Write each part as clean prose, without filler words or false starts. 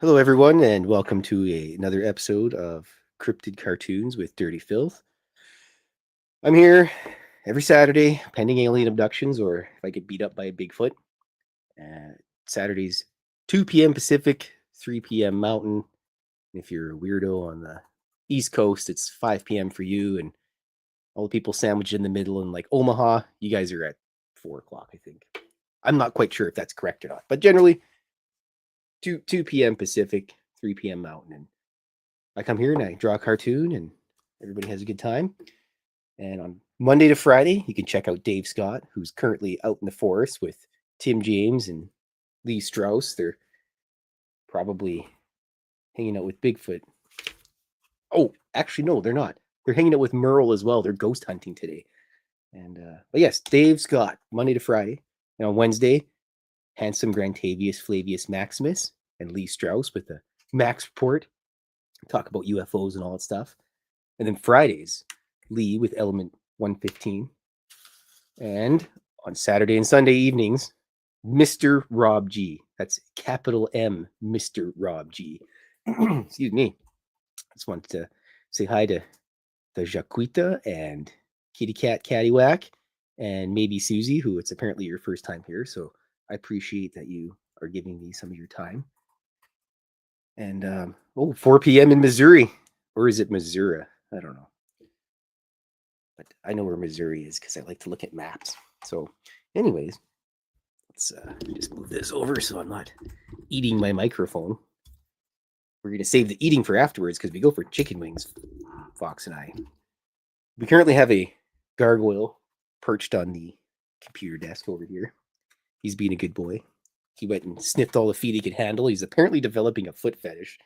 Hello, everyone, and welcome to another episode of Cryptid Cartoons with Dirty Filth. I'm here every Saturday, pending alien abductions or if I get beat up by a Bigfoot. Uh, Saturdays, 2 p.m. Pacific, 3 p.m. Mountain. If you're a weirdo on the East Coast, it's 5 p.m. for you, and all the people sandwiched in the middle in like Omaha, you guys are at 4 o'clock, I think. I'm not quite sure if that's correct or not, but generally, 2 p.m. Pacific, 3 p.m. Mountain. And I come here and I draw a cartoon, and everybody has a good time. And on Monday to Friday, you can check out Dave Scott, who's currently out in the forest with Tim James and Lee Strauss. They're probably hanging out with Bigfoot. Oh, actually, no, they're not. They're hanging out with Merle as well. They're ghost hunting today. But yes, Dave Scott, Monday to Friday. And on Wednesday, handsome Grantavius Flavius Maximus and Lee Strauss with the Max Report. Talk about UFOs and all that stuff. And then Fridays, Lee with Element 115. And on Saturday and Sunday evenings, Mr. Rob G. That's capital M, Mr. Rob G. Excuse me. Just wanted to say hi to the Jaquita and Kitty Cat Caddywhack and maybe Susie, who it's apparently your first time here. So I appreciate that you are giving me some of your time. And 4 p.m. in Missouri. Or is it Missouri? I don't know. But I know where Missouri is because I like to look at maps. So, anyways, let's just move this over so I'm not eating my microphone. We're going to save the eating for afterwards because we go for chicken wings, Fox and I. We currently have a gargoyle perched on the computer desk over here. He's being a good boy. He went and sniffed all the feet he could handle. He's apparently developing a foot fetish,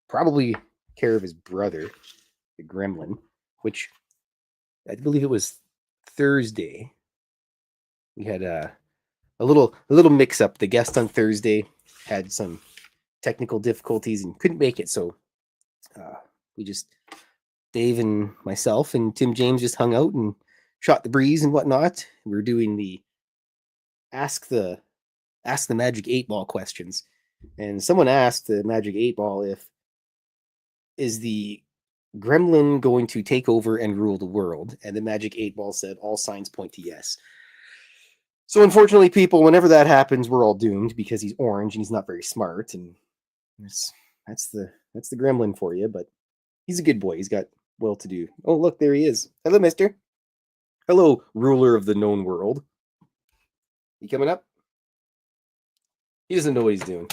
probably care of his brother, the gremlin, which I believe it was Thursday. We had a little mix up. The guest on Thursday had some technical difficulties and couldn't make it, so we just Dave and myself and Tim James just hung out and shot the breeze and whatnot. We were doing the ask the magic 8 ball questions, and someone asked the magic 8 ball if is the gremlin going to take over and rule the world, and the magic 8 ball said all signs point to yes. So unfortunately, people, whenever that happens, we're all doomed because he's orange and he's not very smart, and that's the gremlin for you. But he's a good boy. He's got well to do. Oh, look, there he is. Hello, mister. Hello, ruler of the known world. You coming up? He doesn't know what he's doing.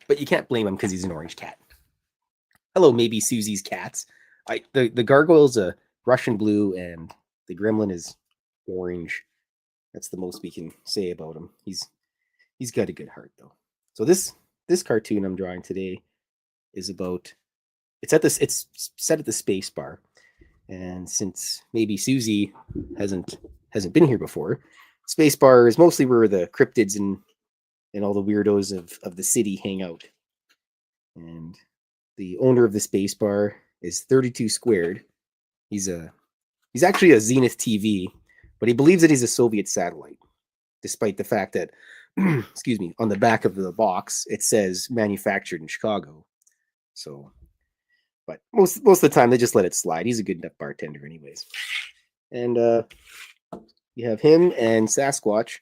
But you can't blame him because he's an orange cat. Hello, maybe Susie's cats. The gargoyle's a Russian blue and the gremlin is orange. That's the most we can say about him. He's got a good heart though. So this cartoon I'm drawing today is about it's set at the space bar. And since maybe Susie hasn't been here before, space bar is mostly where the cryptids and all the weirdos of the city hang out. And the owner of the space bar is 32 squared. He's actually a Zenith TV, but he believes that he's a Soviet satellite, despite the fact that excuse me, on the back of the box it says manufactured in Chicago. So, but most of the time they just let it slide. He's a good enough bartender, anyways. And you have him and Sasquatch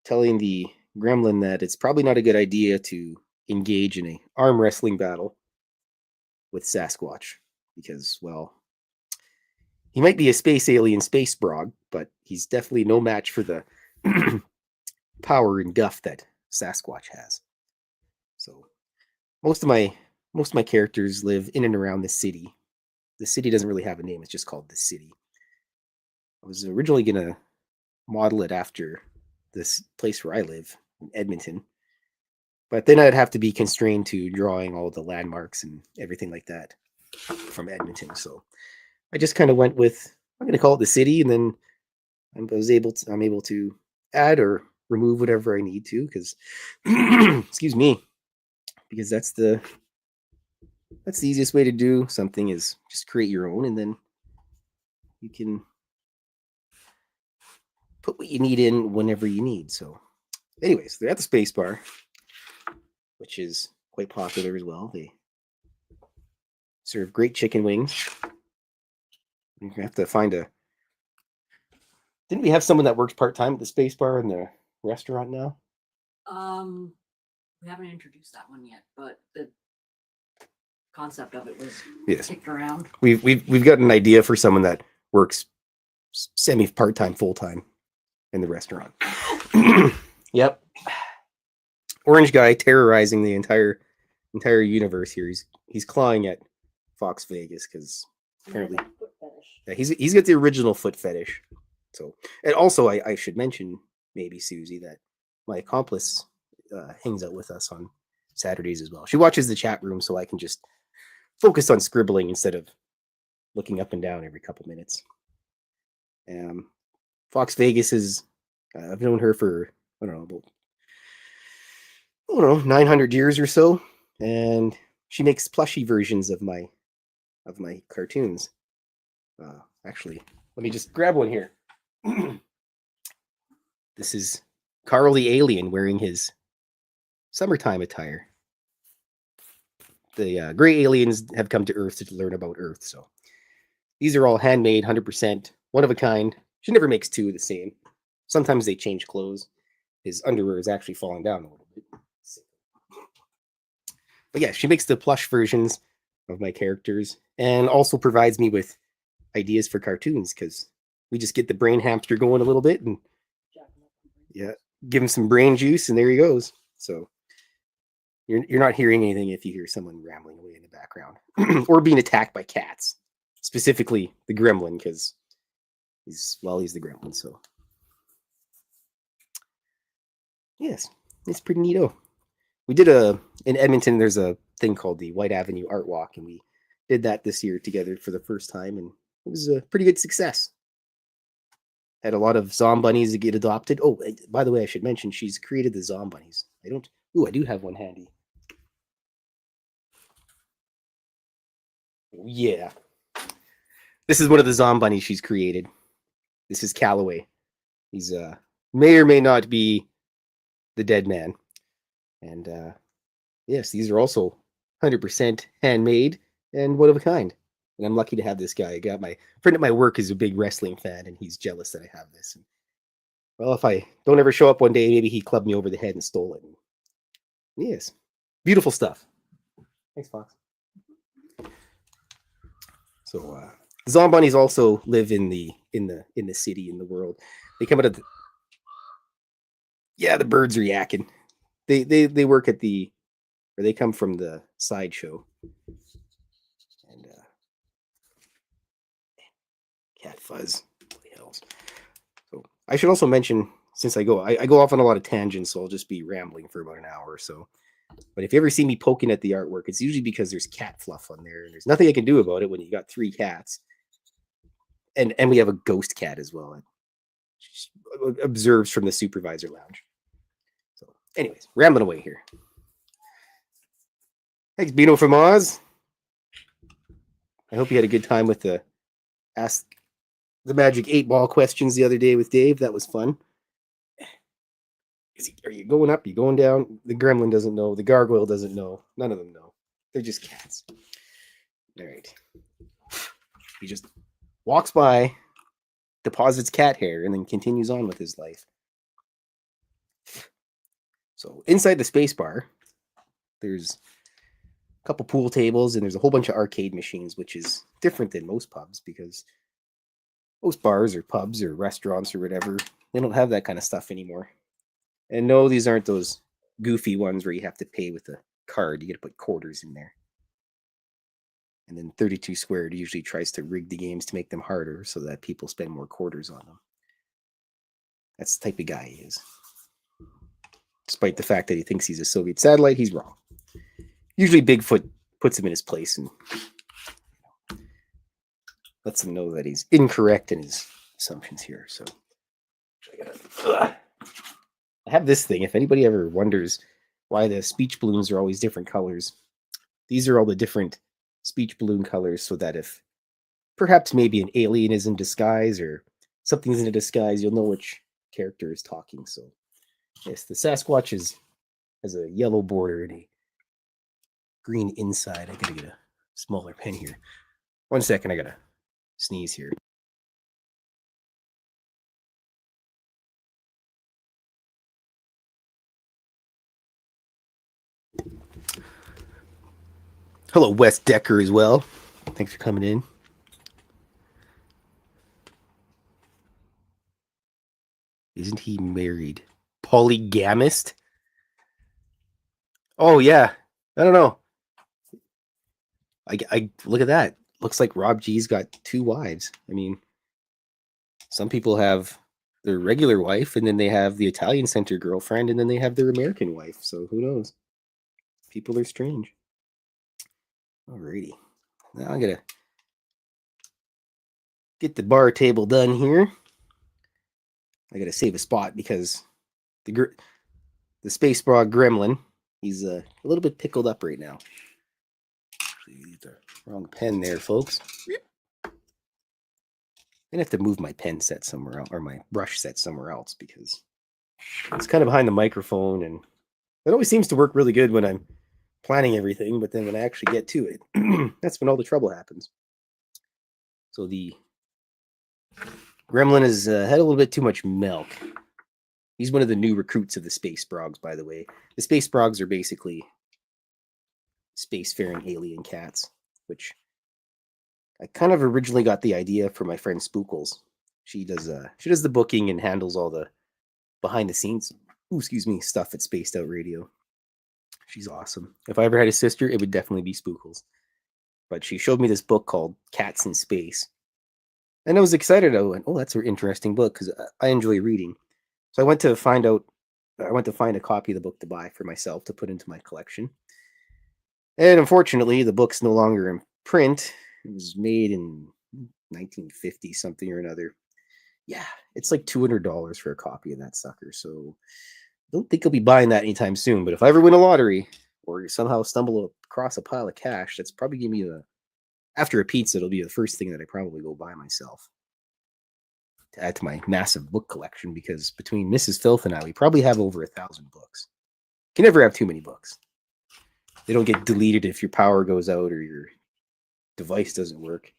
telling the gremlin that it's probably not a good idea to engage in a arm wrestling battle with Sasquatch because, well, he might be a space alien space brog, but he's definitely no match for the power and guff that Sasquatch has. So most of my characters live in and around the city. The city doesn't really have a name, it's just called the city. I was originally gonna model it after this place where I live in Edmonton, but then I'd have to be constrained to drawing all the landmarks and everything like that from Edmonton. So I just kind of went with I'm going to call it the city, and then I'm able to add or remove whatever I need to because excuse me, because that's the easiest way to do something is just create your own, and then you can put what you need in whenever you need. So, anyways, they're at the space bar. which is quite popular as well. They serve great chicken wings. You're gonna have to find a. Didn't we have someone that works part-time at the Space Bar in the restaurant now? We haven't introduced that one yet, but the concept of it was kicked around. We've got an idea for someone that works semi part-time, full-time in the restaurant. Yep. Orange guy terrorizing the entire universe here. He's clawing at Fox Vegas because apparently he's got the original foot fetish. So, and also I should mention maybe Susie that my accomplice hangs out with us on Saturdays as well. She watches the chat room so I can just focus on scribbling instead of looking up and down every couple minutes. Fox Vegas is I've known her for I don't know 900 years or so, and she makes plushy versions of my cartoons. Actually, let me just grab one here. This is Carl the Alien wearing his summertime attire. The gray aliens have come to Earth to learn about Earth, so these are all handmade, 100%, one of a kind. She never makes two of the same. Sometimes they change clothes. His underwear is actually falling down a little bit. But yeah, she makes the plush versions of my characters and also provides me with ideas for cartoons because we just get the brain hamster going a little bit and give him some brain juice and there he goes. So you're not hearing anything if you hear someone rambling away in the background or being attacked by cats, specifically the gremlin because he's the gremlin. So yes, it's pretty neato. We did in Edmonton, there's a thing called the White Avenue Art Walk, and we did that this year together for the first time, and it was a pretty good success. Had a lot of Zombunnies that get adopted. Oh, by the way, I should mention she's created the Zombunnies. I do have one handy. Yeah. This is one of the Zombunnies she's created. This is Calloway. He's may or may not be the dead man. And yes, these are also 100% handmade and one of a kind. And I'm lucky to have this guy. I got my friend at my work is a big wrestling fan, and he's jealous that I have this. And, well, if I don't ever show up one day, maybe he clubbed me over the head and stole it. Yes, beautiful stuff. Thanks, Fox. So Zombunnies also live in the city, in the world. They come out of the birds are yakking. They work at they come from the sideshow. And cat fuzz. So I should also mention, since I go off on a lot of tangents, so I'll just be rambling for about an hour or so. But if you ever see me poking at the artwork, it's usually because there's cat fluff on there, and there's nothing I can do about it when you got 3 cats. And we have a ghost cat as well. It observes from the supervisor lounge. So, anyways, rambling away here. Thanks, Bino from Oz. I hope you had a good time with the Ask the Magic 8-Ball questions the other day with Dave. That was fun. Are you going up? Are you going down? The gremlin doesn't know. The gargoyle doesn't know. None of them know. They're just cats. All right. He just walks by, deposits cat hair, and then continues on with his life. So inside the space bar, there's a couple pool tables, and there's a whole bunch of arcade machines, which is different than most pubs because most bars or pubs or restaurants or whatever, they don't have that kind of stuff anymore. And no, these aren't those goofy ones where you have to pay with a card. You get to put quarters in there. And then 32 Squared usually tries to rig the games to make them harder so that people spend more quarters on them. That's the type of guy he is. Despite the fact that he thinks he's a Soviet satellite, he's wrong. Usually Bigfoot puts him in his place and lets him know that he's incorrect in his assumptions here. So I have this thing. If anybody ever wonders why the speech balloons are always different colors, these are all the different speech balloon colors so that if perhaps maybe an alien is in disguise or something's in a disguise, you'll know which character is talking. So yes, the Sasquatch has a yellow border and a green inside. I gotta get a smaller pen here. 1 second, I gotta sneeze here. Hello, Wes Decker as well. Thanks for coming in. Isn't he married? Polygamist? Oh yeah. I don't know. I look at that. Looks like Rob G's got 2 wives. I mean, some people have their regular wife, and then they have the Italian center girlfriend, and then they have their American wife. So who knows? People are strange. Alrighty. Now I gotta get the bar table done here. I gotta save a spot because the space frog gremlin, he's a little bit pickled up right now. The wrong pen there, folks. I'm gonna have to move my pen set somewhere else, or my brush set somewhere else, because it's kind of behind the microphone, and it always seems to work really good when I'm planning everything, but then when I actually get to it, that's when all the trouble happens. So the gremlin has had a little bit too much milk. He's one of the new recruits of the space frogs, by the way. The space frogs are basically spacefaring alien cats, which I kind of originally got the idea from my friend Spookles. She does the booking and handles all the behind the scenes, stuff at Spaced Out Radio. She's awesome. If I ever had a sister, it would definitely be Spookles. But she showed me this book called Cats in Space. And I was excited. I went, oh, that's an interesting book, because I enjoy reading. So I went to find a copy of the book to buy for myself to put into my collection. And unfortunately, the book's no longer in print. It was made in 1950 something or another. Yeah, it's like $200 for a copy of that sucker. So I don't think I'll be buying that anytime soon. But if I ever win a lottery or somehow stumble across a pile of cash, that's probably give me after a pizza, it'll be the first thing that I probably go buy myself to add to my massive book collection, because between Mrs. Fylth and I, we probably have over 1,000 books. You can never have too many books. They don't get deleted if your power goes out or your device doesn't work.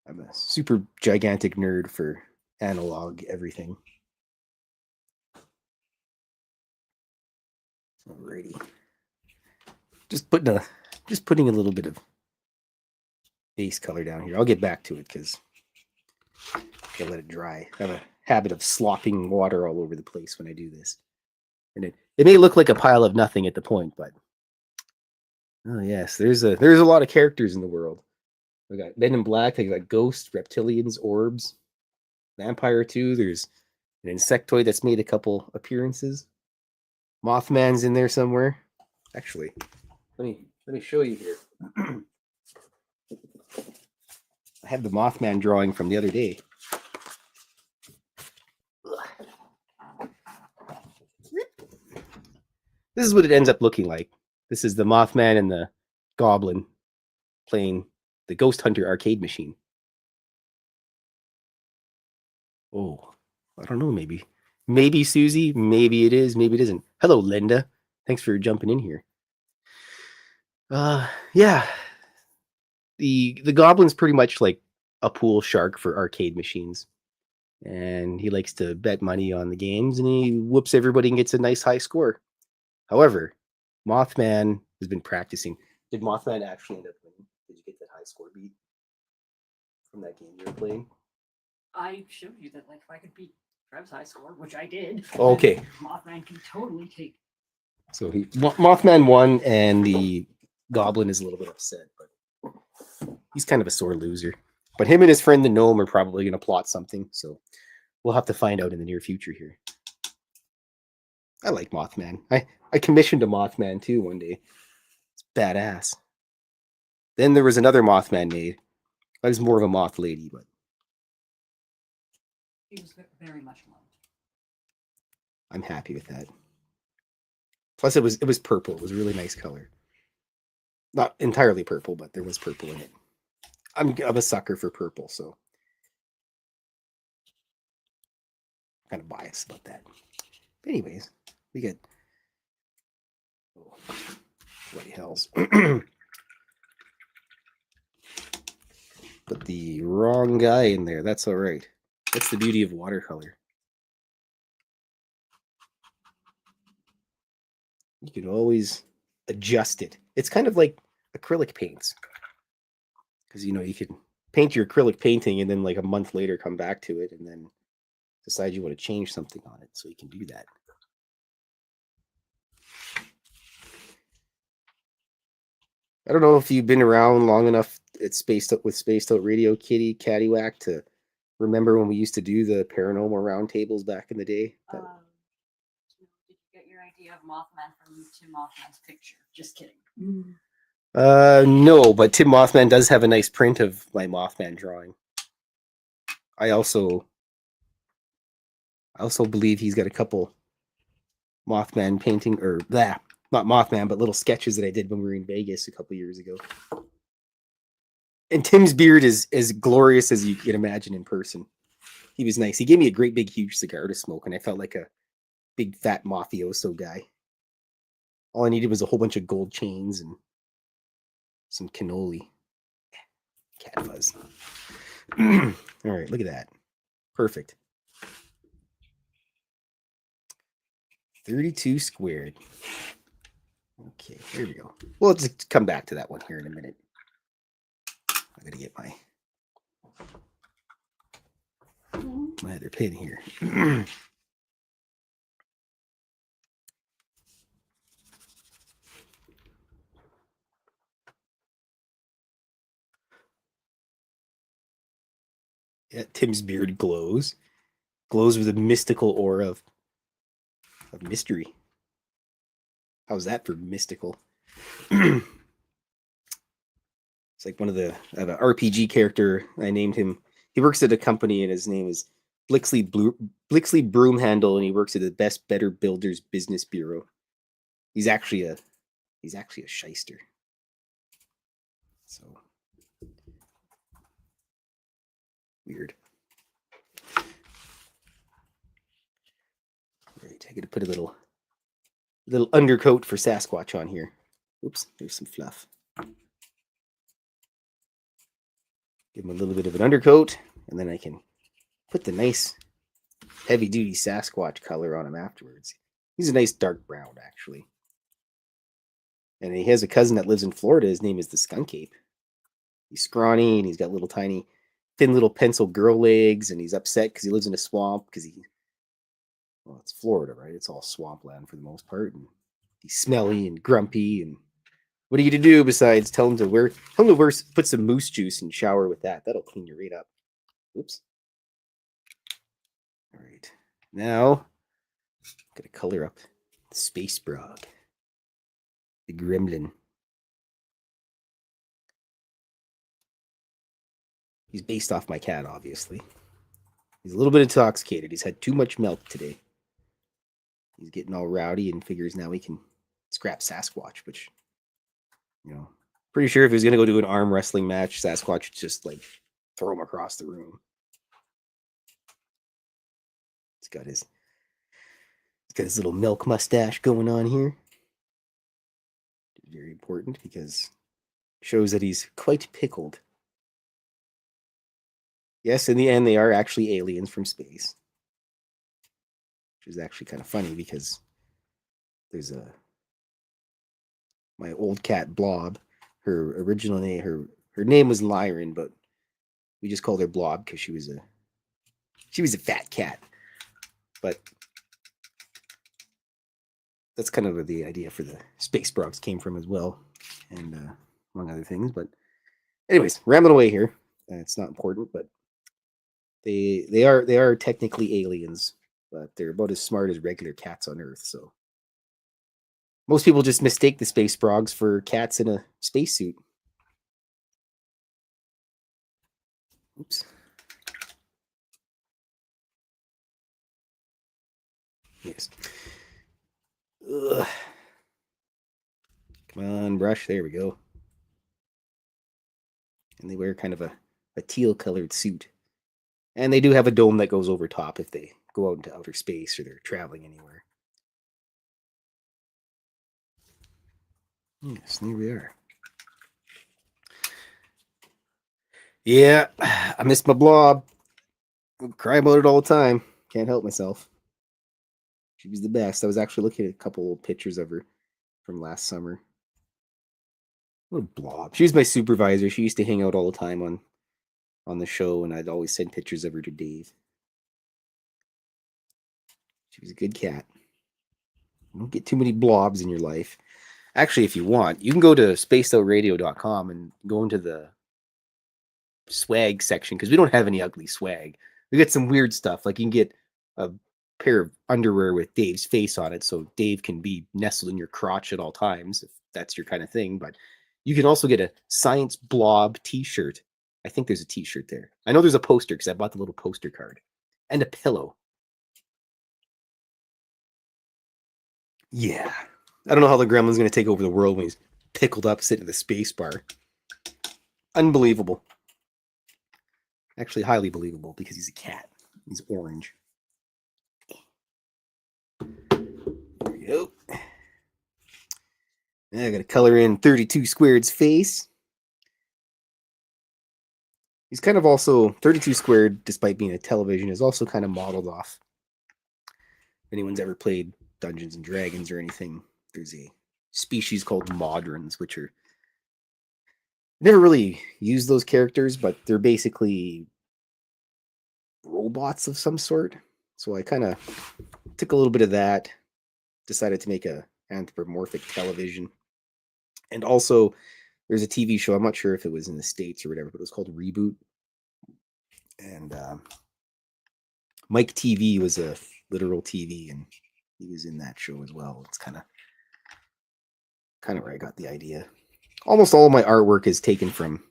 I'm a super gigantic nerd for analog everything. Alrighty. Just putting a little bit of base color down here. I'll get back to it because I let it dry. I have a habit of slopping water all over the place when I do this. And it may look like a pile of nothing at the point, but oh yes, there's a lot of characters in the world. We got Men in Black, they got ghosts, reptilians, orbs, vampire too. There's an insectoid that's made a couple appearances. Mothman's in there somewhere. Actually, let me show you here. I have the Mothman drawing from the other day. This is what it ends up looking like. This is the Mothman and the Goblin playing the Ghost Hunter arcade machine. Oh, I don't know, maybe Susie, maybe it is, maybe it isn't. Hello, Linda. Thanks for jumping in here. Yeah. The Goblin's pretty much like a pool shark for arcade machines. And he likes to bet money on the games, and he whoops everybody and gets a nice high score. However, Mothman has been practicing. Did Mothman actually end up winning? Did you get that high score beat from that game you were playing? I showed you that, like, if I could beat Trev's high score, which I did. Okay. Mothman can totally take. So Mothman won, and the Goblin is a little bit upset, but he's kind of a sore loser. But him and his friend the Gnome are probably going to plot something, so we'll have to find out in the near future here. I like Mothman. I commissioned a Mothman too one day. It's badass. Then there was another Mothman made. I was more of a moth lady, but He was very much loved. I'm happy with that. Plus, it was purple. It was a really nice color. Not entirely purple, but there was purple in it. I'm a sucker for purple, so I'm kind of biased about that. But anyways, we get Bloody hells. Put the wrong guy in there. That's all right. That's the beauty of watercolor. You can always adjust it. It's kind of like acrylic paints. Because, you can paint your acrylic painting and then like a month later come back to it and then decide you want to change something on it. So you can do that. I don't know if you've been around long enough at Spaced Out Radio, Kitty, Caddywhack, to remember when we used to do the paranormal roundtables back in the day. Did you get your idea of Mothman from Tim Mothman's picture? Just kidding. No, but Tim Mothman does have a nice print of my Mothman drawing. I also believe he's got a couple Mothman painting, or not Mothman, but little sketches that I did when we were in Vegas a couple years ago. And Tim's beard is as glorious as you can imagine in person. He was nice. He gave me a great big huge cigar to smoke, and I felt like a big fat mafioso guy. All I needed was a whole bunch of gold chains and some cannoli. Cat fuzz. All right, look at that. Perfect. 32 squared. Okay, here we go. We'll just come back to that one here in a minute. I'm going to get my other pin here. Yeah, Tim's beard glows. Glows with a mystical aura of mystery. How's that for mystical? It's like I have an RPG character. I named him. He works at a company and his name is Blixley Broomhandle, and he works at the Best Better Builders Business Bureau. He's actually a shyster. So weird. Right, I gotta put a little undercoat for Sasquatch on here. Oops, there's some fluff. Give him a little bit of an undercoat, and then I can put the nice heavy-duty Sasquatch color on him afterwards. He's a nice dark brown, actually. And he has a cousin that lives in Florida. His name is the Skunk Ape. He's scrawny, and he's got little tiny, thin little pencil girl legs, and he's upset because he lives in a swamp because well, it's Florida, right? It's all swampland for the most part, and he's smelly and grumpy. And what are you to do besides tell him to put some moose juice and shower with that? That'll clean your right up. Oops. All right, now I'm gonna color up the space frog, the gremlin. He's based off my cat, obviously. He's a little bit intoxicated. He's had too much milk today. He's getting all rowdy and figures now he can scrap Sasquatch, which, pretty sure if he was going to go do an arm wrestling match, Sasquatch would just like throw him across the room. He's got his little milk mustache going on here. Very important because it shows that he's quite pickled. Yes, in the end, they are actually aliens from space. Which is actually kind of funny because there's my old cat Blob. Her original name, her name was Lyran, but we just called her Blob because she was a fat cat. But that's kind of where the idea for the space frogs came from as well, and among other things. But anyways, rambling away here. It's not important, but they are technically aliens, but they're about as smart as regular cats on Earth. So most people just mistake the space frogs for cats in a spacesuit. Oops. Yes. Ugh. Come on, brush. There we go. And they wear kind of a teal-colored suit. And they do have a dome that goes over top if they go out into outer space or they're traveling anywhere. Yes, there we are. Yeah, I miss my blob. I cry about it all the time. Can't help myself. She was the best. I was actually looking at a couple old pictures of her from last summer. What a blob. She was my supervisor. She used to hang out all the time on the show, and I'd always send pictures of her to Dave. She was a good cat. Don't get too many blobs in your life. Actually, if you want, you can go to spacedoutradio.com and go into the swag section because we don't have any ugly swag. We get some weird stuff. Like you can get a pair of underwear with Dave's face on it, so Dave can be nestled in your crotch at all times if that's your kind of thing. But you can also get a Science Blob T-shirt. I think there's a T-shirt there. I know there's a poster because I bought the little poster card and a pillow. Yeah, I don't know how the gremlin's going to take over the world when he's pickled up sitting in the space bar. Unbelievable. Actually, highly believable because he's a cat. He's orange. There we go. Now I got to color in 32 Squared's face. He's kind of also 32 Squared, despite being a television, is also kind of modeled off. If anyone's ever played Dungeons and Dragons or anything, there's a species called Modrons, which are never really used those characters, but they're basically robots of some sort. So I kind of took a little bit of that, decided to make a anthropomorphic television. And also there's a TV show, I'm not sure if it was in the States or whatever, but it was called Reboot. And Mike TV was a literal TV, and he was in that show as well. It's kind of where I got the idea. Almost all of my artwork is taken from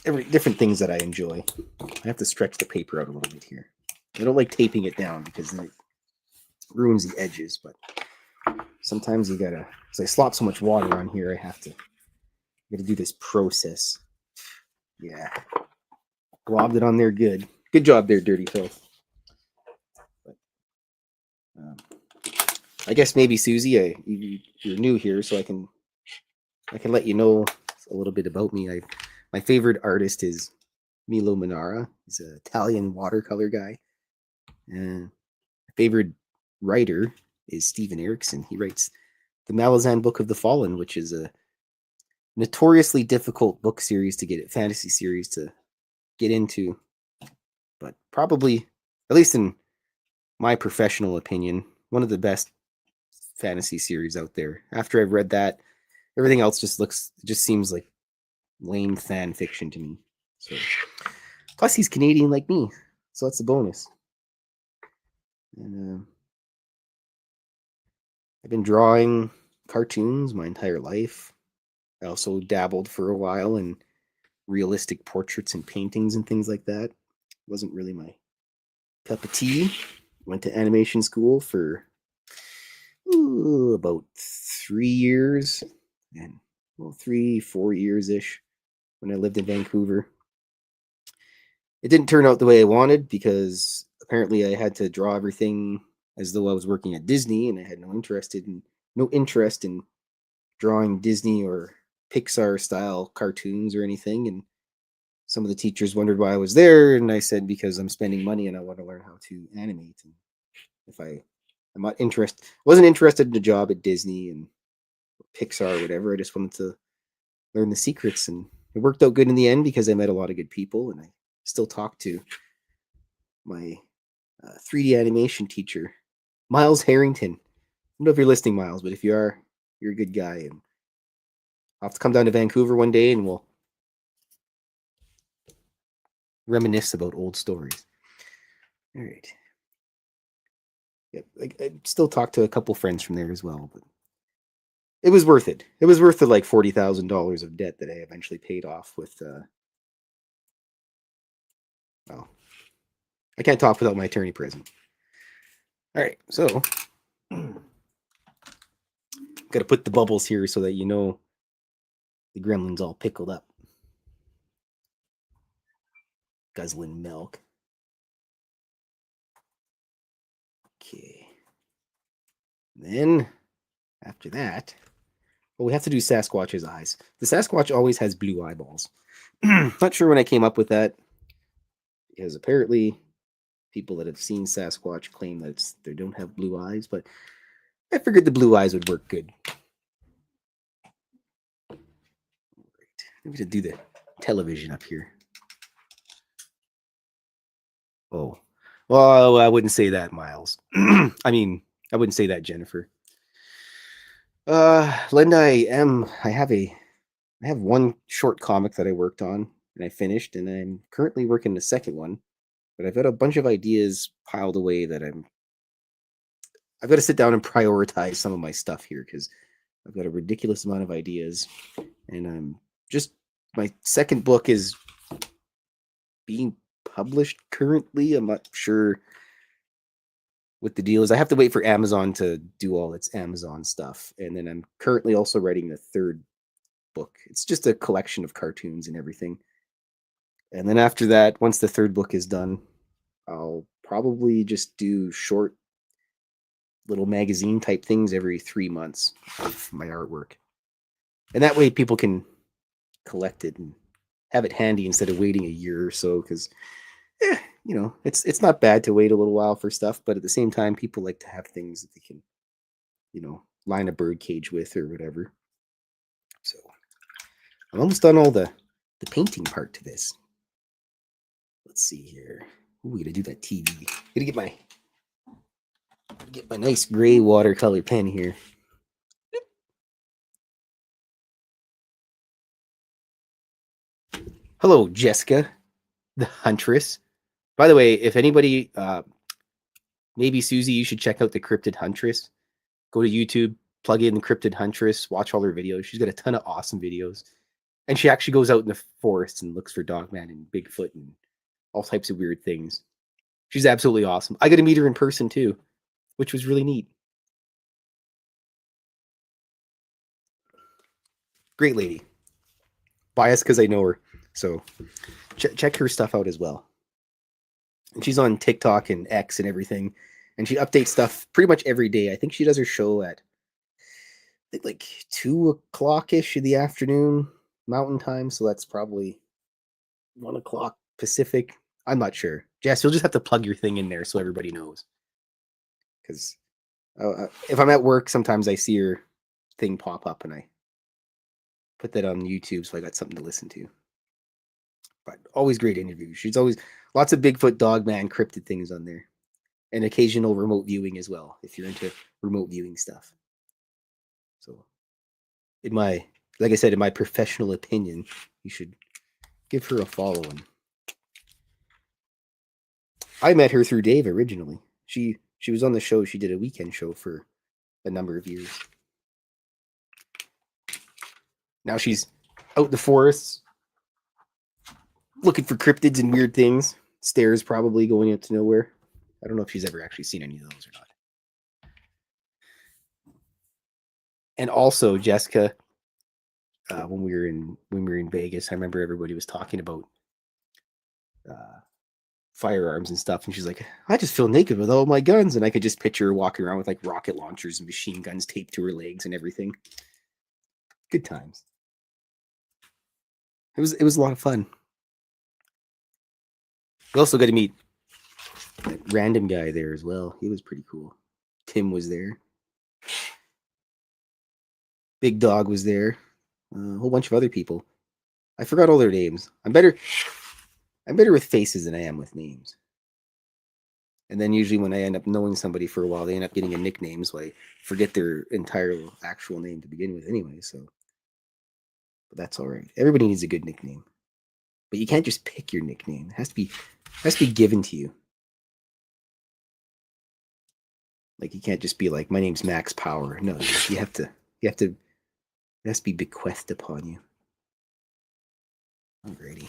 different things that I enjoy. I have to stretch the paper out a little bit here. I don't like taping it down because then it ruins the edges, but sometimes you gotta, because I slop so much water on here, I gotta do this process. Yeah. Globbed it on there good. Good job there, Dirty Fylth. But, I guess maybe Susie, you're new here, so I can let you know a little bit about me. My favorite artist is Milo Manara. He's an Italian watercolor guy. And my favorite writer is Steven Erikson. He writes the Malazan Book of the Fallen, which is a notoriously difficult book series to get, fantasy series to get into. But probably, at least in my professional opinion, one of the best fantasy series out there. After I've read that, everything else just seems like lame fan fiction to me. So, plus he's Canadian like me, so that's a bonus. And I've been drawing cartoons my entire life. I also dabbled for a while in realistic portraits and paintings and things like that. Wasn't really my cup of tea. Went to animation school for about 3 years, and 3-4 years ish when I lived in Vancouver. It didn't turn out the way I wanted because apparently I had to draw everything as though I was working at Disney, and I had no interest in drawing Disney or Pixar style cartoons or anything. And some of the teachers wondered why I was there, and I said because I'm spending money and I want to learn how to animate. And if I'm not wasn't interested in a job at Disney and Pixar or whatever. I just wanted to learn the secrets, and it worked out good in the end because I met a lot of good people, and I still talk to my 3D animation teacher, Miles Harrington. I don't know if you're listening, Miles, but if you are, you're a good guy, and I'll have to come down to Vancouver one day and we'll reminisce about old stories. All right. Yep, I still talk to a couple friends from there as well, but it was worth it. It was worth the like $40,000 of debt that I eventually paid off with. Well, I can't talk without my attorney present. All right, so got to put the bubbles here so that you know the gremlin's all pickled up, guzzling milk. Okay. Then after that, Well, we have to do Sasquatch's eyes. The Sasquatch always has blue eyeballs. Not sure when I came up with that, because apparently people that have seen Sasquatch claim that they don't have blue eyes, but I figured the blue eyes would work good. Maybe to do the television up here. Oh, well, I wouldn't say that, Miles. I wouldn't say that, Jennifer. Linda, I have one short comic that I worked on and I finished, and I'm currently working the second one. But I've got a bunch of ideas piled away that I've got to sit down and prioritize some of my stuff here because I've got a ridiculous amount of ideas, and I'm just my second book is being published currently. I'm not sure what the deal is. I have to wait for Amazon to do all its Amazon stuff, and then I'm currently also writing the third book. It's just a collection of cartoons and everything. And then after that, once the third book is done, I'll probably just do short little magazine type things every 3 months of my artwork. And that way people can collect it and have it handy instead of waiting a year or so, because it's not bad to wait a little while for stuff, but at the same time people like to have things that they can line a bird cage with or whatever. So I'm almost done all the painting part to this. Let's see here. Ooh, gotta do that TV. Gotta get my nice gray watercolor pen here. Hello, Jessica, the Huntress. By the way, if anybody, maybe Susie, you should check out the Cryptid Huntress. Go to YouTube, plug in the Cryptid Huntress, watch all her videos. She's got a ton of awesome videos. And she actually goes out in the forest and looks for Dogman and Bigfoot and all types of weird things. She's absolutely awesome. I got to meet her in person too, which was really neat. Great lady. Biased because I know her. So check her stuff out as well. And she's on TikTok and X and everything. And she updates stuff pretty much every day. I think she does her show at like 2:00-ish in the afternoon Mountain Time. So that's probably 1:00 Pacific. I'm not sure. Jess, you'll just have to plug your thing in there so everybody knows. Because if I'm at work, sometimes I see her thing pop up and I put that on YouTube, so I got something to listen to. But always great interviews. She's always lots of Bigfoot, Dogman, cryptid things on there, and occasional remote viewing as well if you're into remote viewing stuff. So, like I said, in my professional opinion, you should give her a follow. And I met her through Dave originally. She was on the show. She did a weekend show for a number of years. Now she's out in the forests looking for cryptids and weird things. Stairs probably going up to nowhere. I don't know if she's ever actually seen any of those or not. And also, Jessica, when we were in Vegas, I remember everybody was talking about firearms and stuff, and she's like, "I just feel naked with all my guns," and I could just picture her walking around with like rocket launchers and machine guns taped to her legs and everything. Good times. It was a lot of fun. We also got to meet that random guy there as well. He was pretty cool. Tim was there. Big Dog was there. A whole bunch of other people. I forgot all their names. I'm better with faces than I am with names. And then usually when I end up knowing somebody for a while, they end up getting a nickname, so I forget their entire actual name to begin with anyway. So, but that's all right. Everybody needs a good nickname, but you can't just pick your nickname. It has to be given to you. Like you can't just be like, "My name's Max Power." No, you have to. It has to be bequeathed upon you. Alrighty.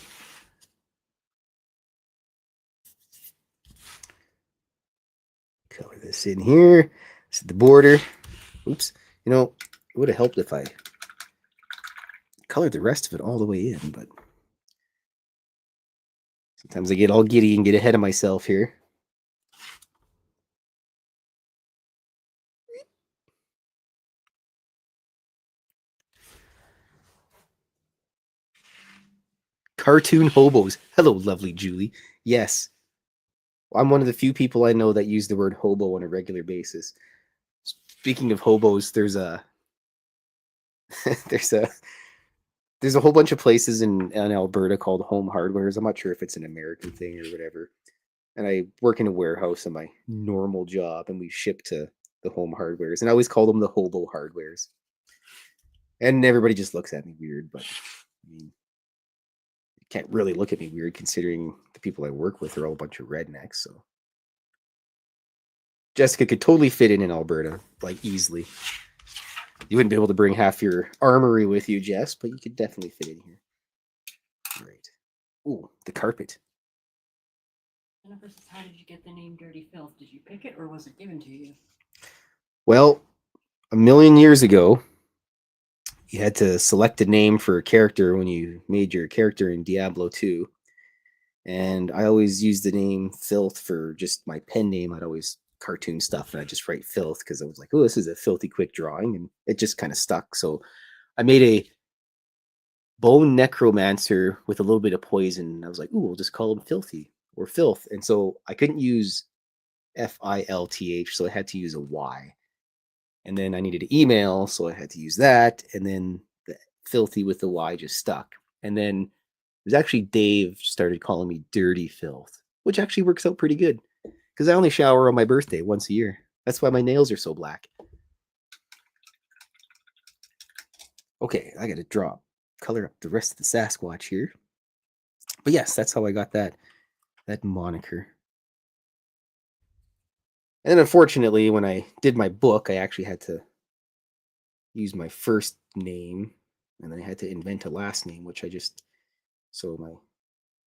Color this in here. This is the border. Oops. It would have helped if I colored the rest of it all the way in, but sometimes I get all giddy and get ahead of myself here. Cartoon hobos. Hello, lovely Julie. Yes. I'm one of the few people I know that use the word hobo on a regular basis. Speaking of hobos, there's a there's a there's a whole bunch of places in Alberta called home hardwares. I'm not sure if it's an American thing or whatever. And I work in a warehouse in my normal job, and we ship to the home hardwares. And I always call them the hobo hardwares. And everybody just looks at me weird, but I mean, you can't really look at me weird considering the people I work with are all a bunch of rednecks. So Jessica could totally fit in Alberta, like easily. You wouldn't be able to bring half your armory with you, Jess, but you could definitely fit in here. Right. Ooh, the carpet. Jennifer says, how did you get the name Dirty Fylth? Did you pick it or was it given to you? Well, a million years ago, you had to select a name for a character when you made your character in Diablo 2. And I always used the name Fylth for just my pen name. I'd always cartoon stuff and I'd just write Fylth because I was like, oh, this is a filthy quick drawing. And it just kind of stuck. So I made a bone necromancer with a little bit of poison. I was like, ooh, we'll just call him Fylthy or Fylth. And so I couldn't use Filth, so I had to use a Y. And then I needed an email, so I had to use that. And then the Fylthy with the Y just stuck. And then it was actually Dave started calling me Dirty Fylth, which actually works out pretty good because I only shower on my birthday once a year. That's why my nails are so black. Okay, I got to color up the rest of the Sasquatch here. But yes, that's how I got that moniker. And then unfortunately, when I did my book, I actually had to use my first name, and then I had to invent a last name, so my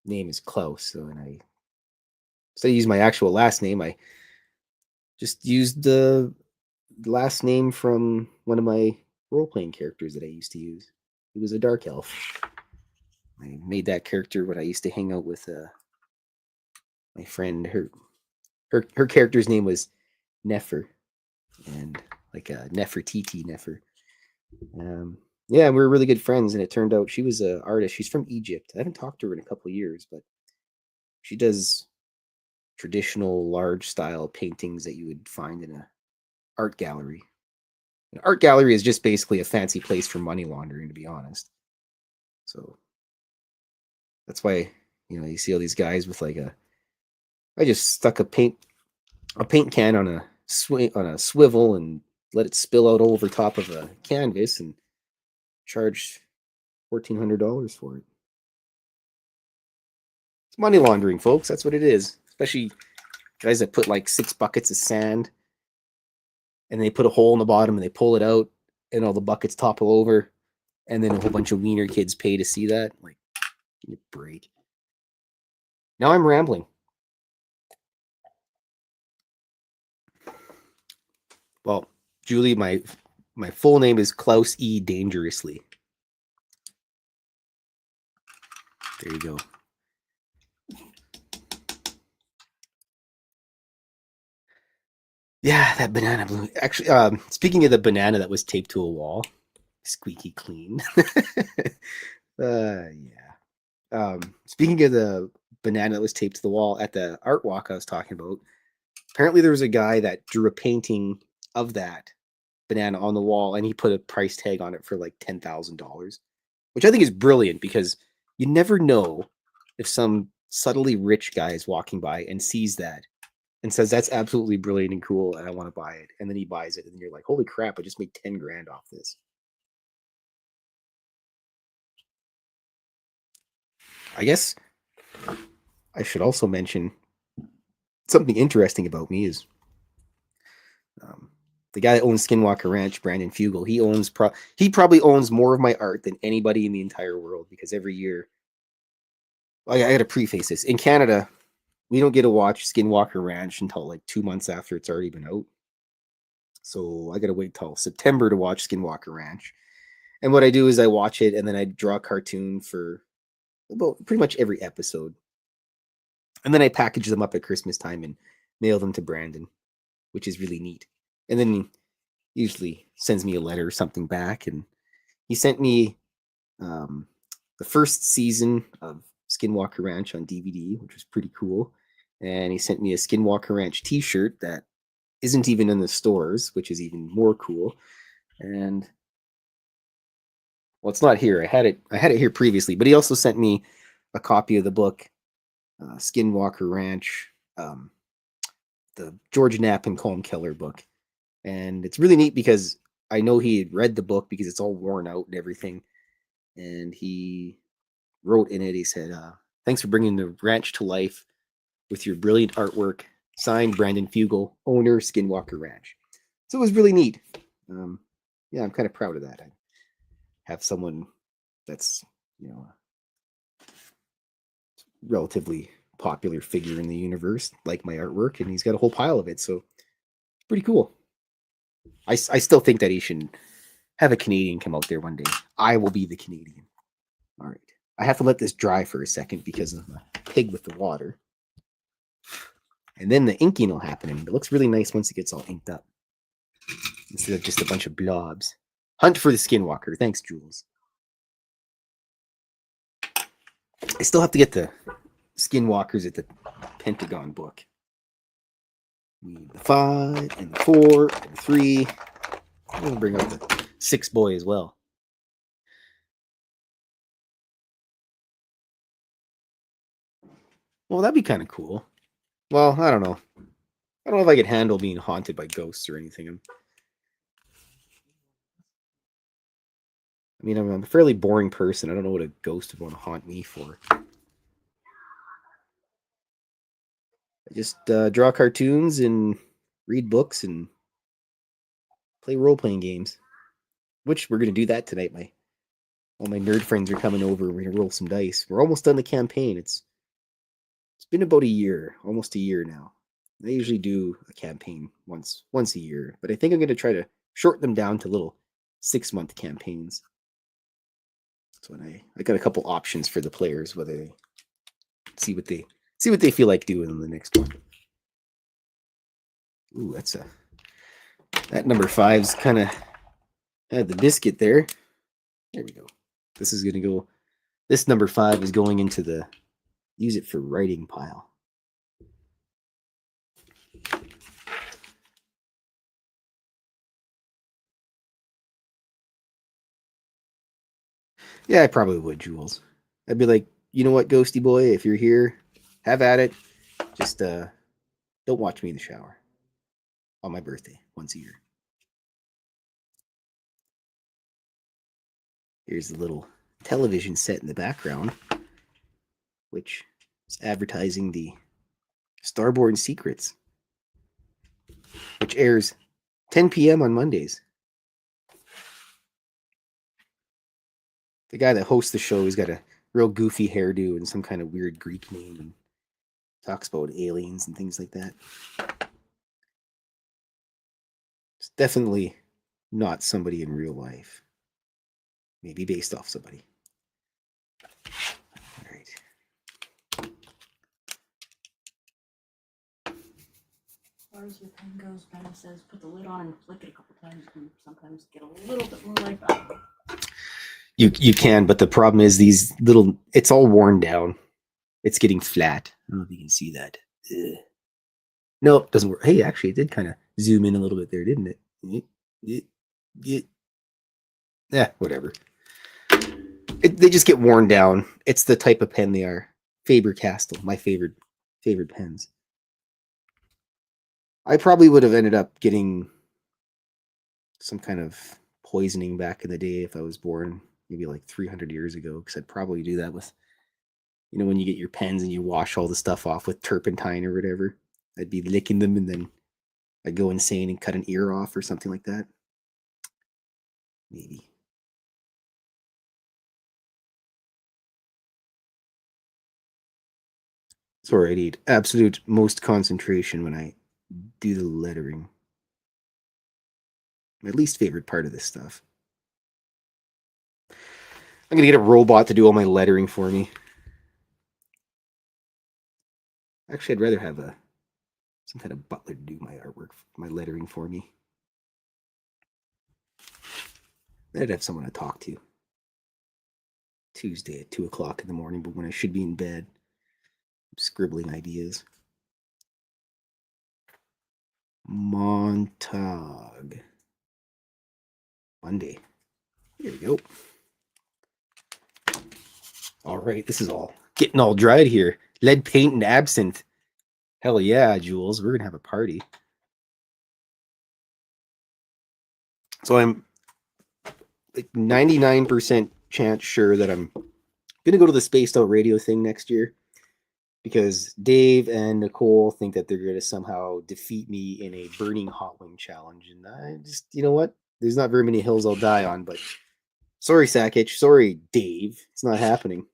name is Klaus. So, and instead of using my actual last name, I just used the last name from one of my role-playing characters that I used to use. He was a dark elf. I made that character when I used to hang out with my friend. Her character's name was Nefer, and like Nefertiti Nefer. Yeah, we were really good friends, and it turned out she was an artist. She's from Egypt. I haven't talked to her in a couple of years, but she does traditional large style paintings that you would find in a art gallery. An art gallery is just basically a fancy place for money laundering, to be honest. So that's why you see all these guys with I just stuck a paint can on a swivel and let it spill out over top of a canvas and charged $1,400 for it. It's money laundering, folks. That's what it is. Especially guys that put like 6 buckets of sand and they put a hole in the bottom and they pull it out and all the buckets topple over, and then a whole bunch of wiener kids pay to see that. Like, give me a break. Now I'm rambling. Well, Julie, my full name is Klaus E. Dangerously. There you go. Yeah, that banana blue. Actually, speaking of the banana that was taped to a wall, squeaky clean. Yeah. Speaking of the banana that was taped to the wall at the art walk I was talking about, apparently there was a guy that drew a painting of that banana on the wall, and he put a price tag on it for like $10,000, which I think is brilliant because you never know if some subtly rich guy is walking by and sees that and says that's absolutely brilliant and cool and I want to buy it, and then he buys it, and you're like, holy crap, I just made 10 grand off this. I guess I should also mention something interesting about me is the guy that owns Skinwalker Ranch, Brandon Fugel. He probably owns more of my art than anybody in the entire world, because every year, I got to preface this. In Canada, we don't get to watch Skinwalker Ranch until like 2 months after it's already been out. So I got to wait till September to watch Skinwalker Ranch. And what I do is I watch it and then I draw a cartoon for about pretty much every episode. And then I package them up at Christmas time and mail them to Brandon, which is really neat. And then he usually sends me a letter or something back. And he sent me the first season of Skinwalker Ranch on DVD, which was pretty cool. And he sent me a Skinwalker Ranch T-shirt that isn't even in the stores, which is even more cool. And well, it's not here. I had it here previously, but he also sent me a copy of the book, Skinwalker Ranch, the George Knapp and Colm Keller book. And it's really neat because I know he had read the book because it's all worn out and everything. And he wrote in it, he said, thanks for bringing the ranch to life with your brilliant artwork. Signed, Brandon Fugel, owner, Skinwalker Ranch. So it was really neat. Yeah, I'm kind of proud of that. I have someone that's, a relatively popular figure in the universe, like my artwork, and he's got a whole pile of it. So it's pretty cool. I still think that he should have a Canadian come out there one day. I will be the Canadian. All right. I have to let this dry for a second because of the pig with the water. And then the inking will happen. And it looks really nice once it gets all inked up. Instead of just a bunch of blobs. Hunt for the Skinwalker. Thanks, Jules. I still have to get the Skinwalkers at the Pentagon book. We need the 5 and the 4 and the 3. I'm going to bring up the 6 boy as well. Well, that'd be kind of cool. Well, I don't know. I don't know if I could handle being haunted by ghosts or anything. I mean, I'm a fairly boring person. I don't know what a ghost would want to haunt me for. I just draw cartoons and read books and play role-playing games. Which we're going to do that tonight. All my nerd friends are coming over. We're going to roll some dice. We're almost done the campaign. It's been about a year, almost a year now. I usually do a campaign once a year, but I think I'm going to try to shorten them down to little 6-month campaigns. So I got a couple options for the players, whether they see what they feel like doing in the next one. Ooh, that number 5's kind of had the biscuit there. There we go. This number 5 is going into the use it for writing pile. Yeah, I probably would, Jules. I'd be like, you know what, Ghosty Boy, if you're here, have at it. Just don't watch me in the shower on my birthday once a year. Here's the little television set in the background, which is advertising the Starborn Secrets, which airs 10 p.m. on Mondays. The guy that hosts the show, he's got a real goofy hairdo and some kind of weird Greek name and talks about aliens and things like that. It's definitely not somebody in real life. Maybe based off somebody. All right. As far as your pen goes, Ben says put the lid on and flick it a couple times and sometimes get a little bit more like that. You can, but the problem is it's all worn down. It's getting flat. I don't know if you can see that. Ugh. No, it doesn't work. Hey, actually, it did kind of zoom in a little bit there, didn't it? Yeah, whatever. They just get worn down. It's the type of pen they are. Faber-Castell, my favorite pens. I probably would have ended up getting some kind of poisoning back in the day if I was born maybe like 300 years ago, because I'd probably do that with, when you get your pens and you wash all the stuff off with turpentine or whatever. I'd be licking them and then I'd go insane and cut an ear off or something like that. Maybe. Sorry, I need absolute most concentration when I do the lettering. My least favorite part of this stuff. I'm going to get a robot to do all my lettering for me. Actually, I'd rather have some kind of butler to do my artwork, my lettering for me. I'd have someone to talk to. Tuesday at 2 o'clock in the morning, but when I should be in bed, scribbling ideas. Montauk. Monday. Here we go. All right, this is all getting all dried here. Lead paint and absinthe. Hell yeah, Jules. We're going to have a party. So I'm like 99% chance sure that I'm going to go to the Spaced Out Radio thing next year because Dave and Nicole think that they're going to somehow defeat me in a burning hot wing challenge. And I just, you know what? There's not very many hills I'll die on, but sorry, Sakich. Sorry, Dave. It's not happening.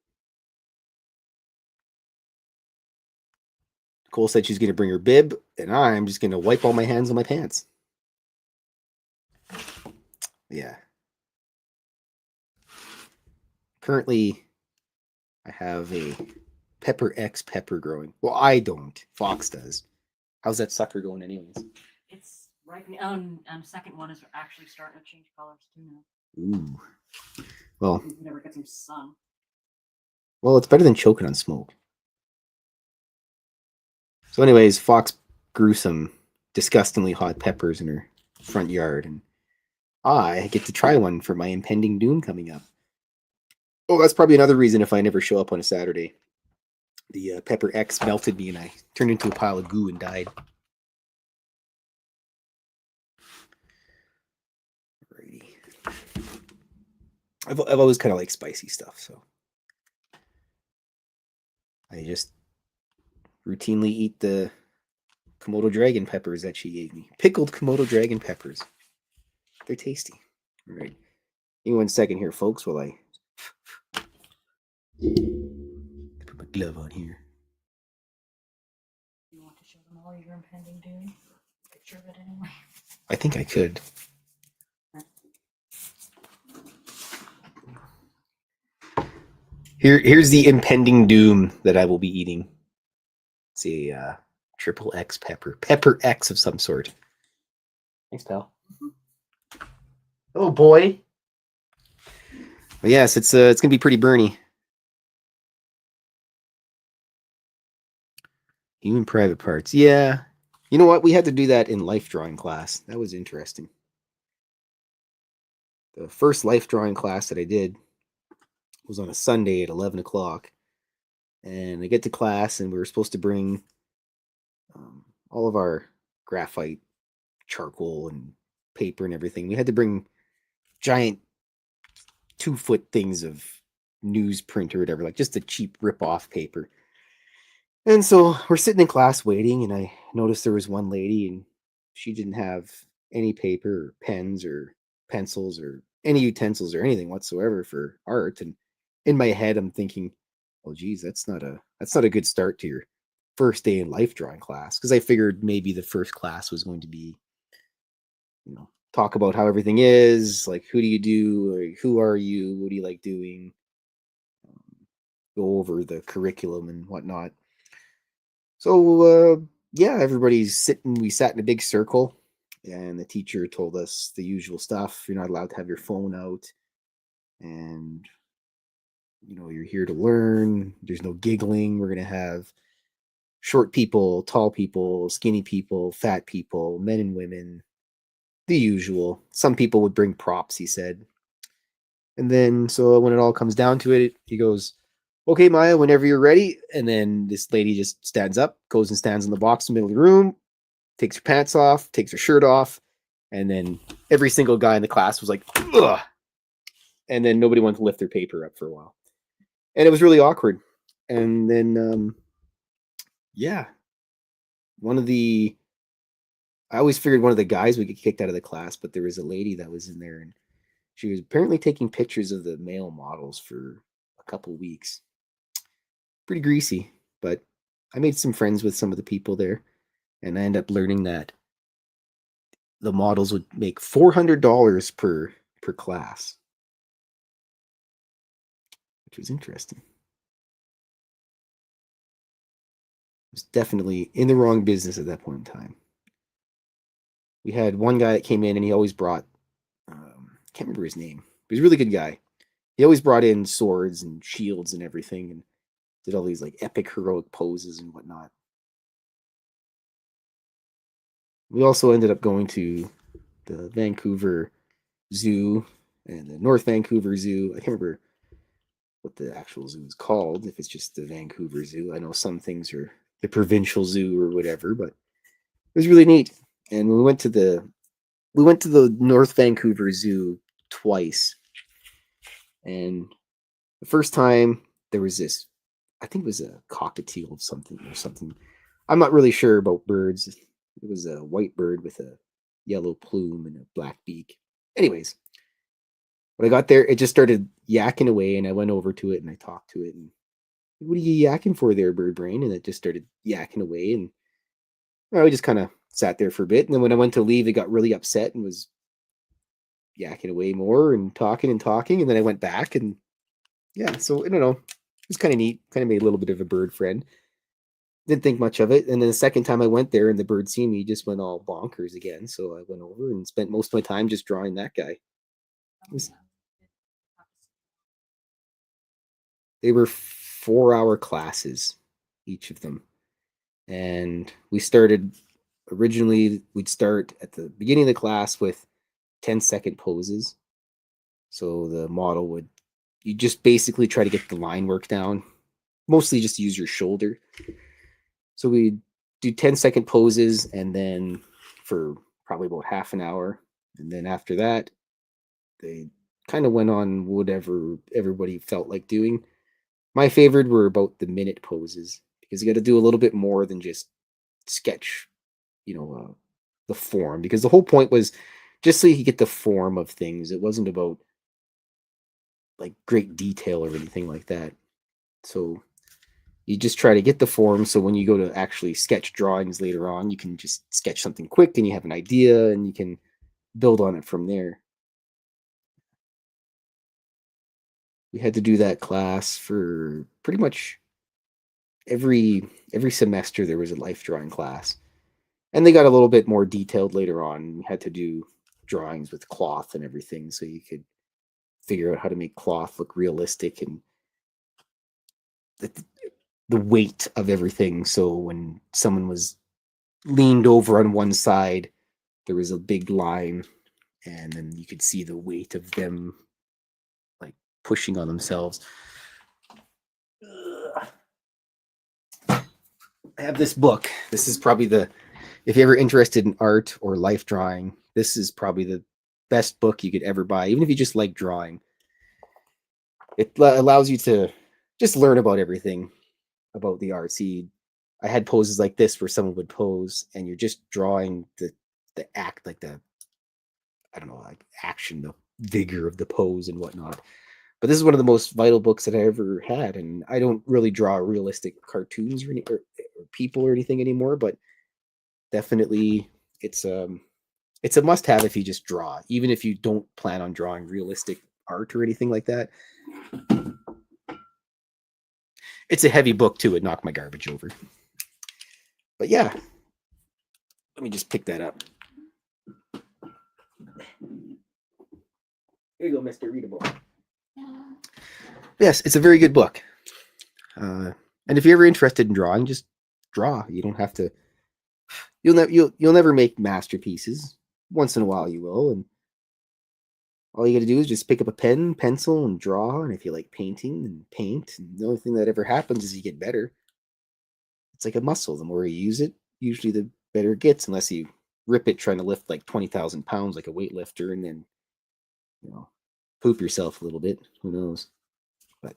Nicole said she's going to bring her bib, and I'm just going to wipe all my hands on my pants. Yeah. Currently, I have a Pepper X pepper growing. Well, I don't. Fox does. How's that sucker going anyways? It's right now, and second one is actually starting to change colors too now. Ooh. Well, You never get some sun. Well, it's better than choking on smoke. So anyways, Fox grew some disgustingly hot peppers in her front yard, and I get to try one for my impending doom coming up. Oh, that's probably another reason if I never show up on a Saturday. The Pepper X melted me and I turned into a pile of goo and died. Alrighty. I've always kind of liked spicy stuff, so I just routinely eat the Komodo dragon peppers that she gave me. Pickled Komodo dragon peppers. They're tasty. All right. Give me 1 second here, folks, while I put my glove on here. You want to show them all your impending doom? Picture of it anyway. I think I could. Here's the impending doom that I will be eating. It's a triple X pepper. Pepper X of some sort. Thanks, pal. Oh boy. But yes, it's gonna be pretty burny. Human private parts. Yeah. You know what? We had to do that in life drawing class. That was interesting. The first life drawing class that I did was on a Sunday at 11 o'clock. And I get to class, and we were supposed to bring all of our graphite, charcoal, and paper and everything. We had to bring giant 2-foot things of newsprint or whatever, like just a cheap rip-off paper. And so we're sitting in class waiting, and I noticed there was one lady, and she didn't have any paper or pens or pencils or any utensils or anything whatsoever for art. And in my head, I'm thinking, well, geez, that's not a good start to your first day in life drawing class, because I figured maybe the first class was going to be, talk about how everything is, like who do you do, or who are you, what do you like doing, go over the curriculum and whatnot. So yeah, everybody's sitting. We sat in a big circle, and the teacher told us the usual stuff. You're not allowed to have your phone out, and you're here to learn. There's no giggling. We're gonna have short people, tall people, skinny people, fat people, men and women, the usual. Some people would bring props, he said. And then, so when it all comes down to it, he goes, okay, Maya, whenever you're ready. And then this lady just stands up, goes and stands in the box in the middle of the room, takes her pants off, takes her shirt off. And then every single guy in the class was like, ugh. And then nobody wanted to lift their paper up for a while. And it was really awkward. And then, yeah, I always figured one of the guys would get kicked out of the class, but there was a lady that was in there, and she was apparently taking pictures of the male models for a couple weeks. Pretty greasy, but I made some friends with some of the people there, and I ended up learning that the models would make $400 per class, which was interesting. I was definitely in the wrong business at that point in time. We had one guy that came in, and he always brought, can't remember his name, but he's a really good guy. he always brought in swords and shields and everything, and did all these like epic heroic poses and whatnot. We also ended up going to the Vancouver Zoo and the North Vancouver Zoo. I can't remember what the actual zoo is called, if it's just the Vancouver Zoo. I know some things are the provincial zoo or whatever, but it was really neat. And we went to the North Vancouver Zoo twice. And the first time there was this, I think it was a cockatiel of something or something. I'm not really sure about birds. It was a white bird with a yellow plume and a black beak. Anyways, when I got there, it just started yakking away, and I went over to it and I talked to it. And what are you yakking for there, bird brain? And it just started yakking away, and we just kind of sat there for a bit. And then when I went to leave, it got really upset and was yakking away more and talking and talking. And then I went back, and yeah, so I don't know. It was kind of neat. Kind of made a little bit of a bird friend. Didn't think much of it. And then the second time I went there and the bird seen me, just went all bonkers again. So I went over and spent most of my time just drawing that guy. They were 4-hour classes, each of them. And we started originally, we'd start at the beginning of the class with 10-second poses. So the model would, you just basically try to get the line work down, mostly just use your shoulder. So we do 10-second poses, and then for probably about half an hour. And then after that, they kind of went on whatever everybody felt like doing. My favorite were about the minute poses, because you got to do a little bit more than just sketch, the form. Because the whole point was just so you could get the form of things. It wasn't about like great detail or anything like that. So you just try to get the form, so when you go to actually sketch drawings later on, you can just sketch something quick and you have an idea and you can build on it from there. We had to do that class for pretty much every semester. There was a life drawing class, and they got a little bit more detailed later on. We had to do drawings with cloth and everything, so you could figure out how to make cloth look realistic, and the weight of everything. So when someone was leaned over on one side, there was a big line, and then you could see the weight of them like pushing on themselves. I have this book. This is probably if you're ever interested in art or life drawing, this is probably the best book you could ever buy, even if you just like drawing. It allows you to just learn about everything about the art. See, I had poses like this where someone would pose, and you're just drawing the act, like the, I don't know, like action, the vigor of the pose and whatnot. But this is one of the most vital books that I ever had, and I don't really draw realistic cartoons or people or anything anymore. But definitely, it's a must-have if you just draw, even if you don't plan on drawing realistic art or anything like that. It's a heavy book too. It knocked my garbage over. But yeah, let me just pick that up. Here you go, Mr. Readable. Yes, it's a very good book. And if you're ever interested in drawing, just draw. You don't have to. You'll never make masterpieces. Once in a while, you will, and all you got to do is just pick up a pen, pencil, and draw. And if you like painting, then paint. And the only thing that ever happens is you get better. It's like a muscle. The more you use it, usually the better it gets, unless you rip it trying to lift like 20,000 pounds like a weightlifter, and then poop yourself a little bit. Who knows? But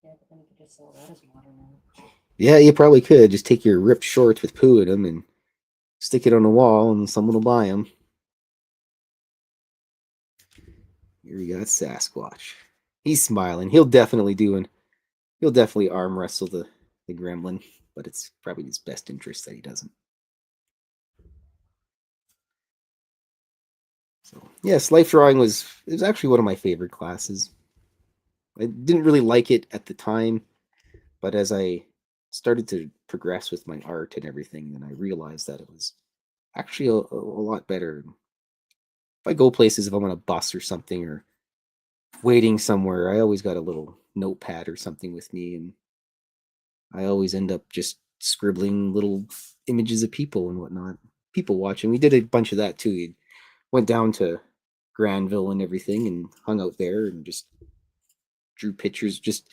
Yeah, but then you could just sell that as modern art. yeah, you probably could just take your ripped shorts with poo in them and stick it on the wall, and someone will buy them. Here we got Sasquatch. He's smiling. He'll definitely arm wrestle the gremlin, but it's probably in his best interest that he doesn't. So yes, life drawing was actually one of my favorite classes. I didn't really like it at the time, but as I started to progress with my art and everything, then I realized that it was actually a lot better. If I go places, if I'm on a bus or something, or waiting somewhere, I always got a little notepad or something with me, and I always end up just scribbling little images of people and whatnot. People watching. We did a bunch of that too. We went down to Granville and everything and hung out there and just drew pictures, just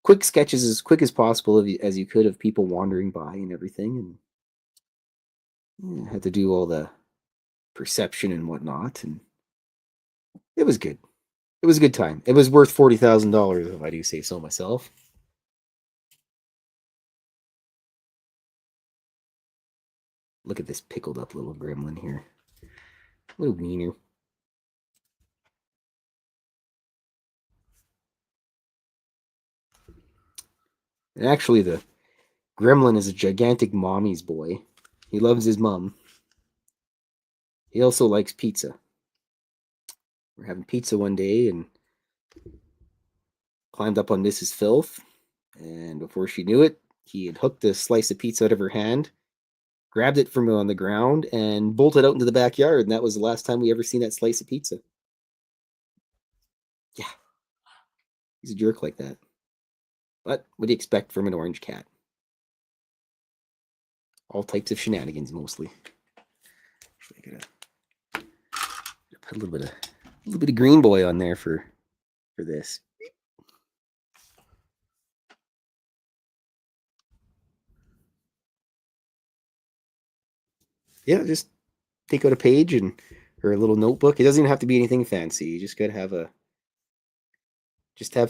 quick sketches as quick as possible as you could of people wandering by and everything. And yeah, had to do all the perception and whatnot. And it was good. It was a good time. It was worth $40,000 if I do say so myself. Look at this pickled up little gremlin here. Little wiener. And actually, the gremlin is a gigantic mommy's boy. He loves his mom. He also likes pizza. We're having pizza one day and climbed up on Mrs. Fylth. And before she knew it, he had hooked a slice of pizza out of her hand, grabbed it from on the ground, and bolted out into the backyard. And that was the last time we ever seen that slice of pizza. Yeah, he's a jerk like that. But what do you expect from an orange cat? All types of shenanigans, mostly. I gotta put a little bit of green boy on there for this. Yeah, just take out a page and or a little notebook. It doesn't even have to be anything fancy. You just gotta have